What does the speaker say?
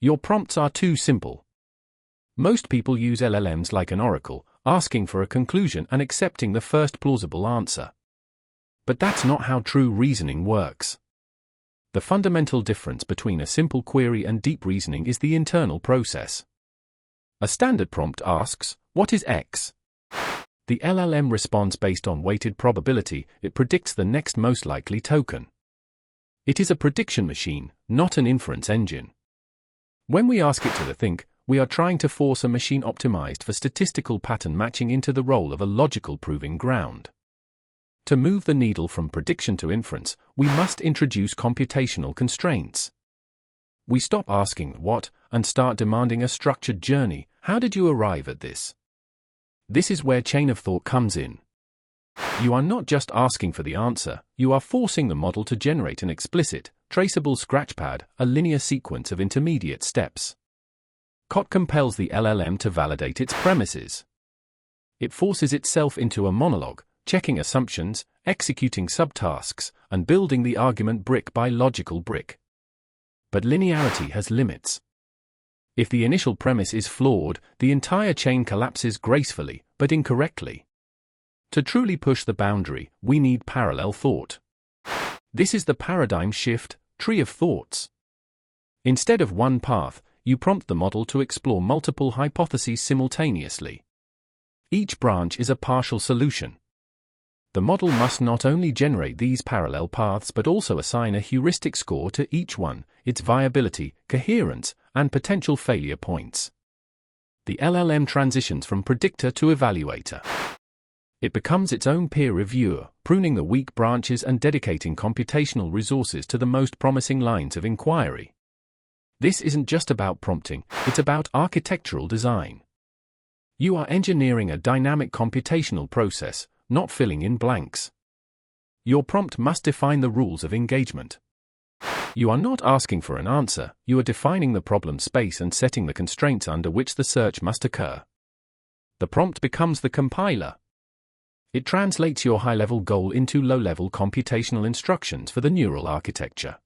Your prompts are too simple. Most people use LLMs like an oracle, asking for a conclusion and accepting the first plausible answer. But that's not how true reasoning works. The fundamental difference between a simple query and deep reasoning is the internal process. A standard prompt asks, "What is X?" The LLM responds based on weighted probability. It predicts the next most likely token. It is a prediction machine, not an inference engine. When we ask it to think, we are trying to force a machine optimized for statistical pattern matching into the role of a logical proving ground. To move the needle from prediction to inference, we must introduce computational constraints. We stop asking what and start demanding a structured journey. How did you arrive at this? This is where chain of thought comes in. You are not just asking for the answer, you are forcing the model to generate an explicit, traceable scratchpad, a linear sequence of intermediate steps. CoT compels the LLM to validate its premises. It forces itself into a monologue, checking assumptions, executing subtasks, and building the argument brick by logical brick. But linearity has limits. If the initial premise is flawed, the entire chain collapses gracefully, but incorrectly. To truly push the boundary, we need parallel thought. This is the paradigm shift, tree of thoughts. Instead of one path, you prompt the model to explore multiple hypotheses simultaneously. Each branch is a partial solution. The model must not only generate these parallel paths but also assign a heuristic score to each one, its viability, coherence, and potential failure points. The LLM transitions from predictor to evaluator. It becomes its own peer reviewer, pruning the weak branches and dedicating computational resources to the most promising lines of inquiry. This isn't just about prompting, it's about architectural design. You are engineering a dynamic computational process, not filling in blanks. Your prompt must define the rules of engagement. You are not asking for an answer, you are defining the problem space and setting the constraints under which the search must occur. The prompt becomes the compiler. It translates your high-level goal into low-level computational instructions for the neural architecture.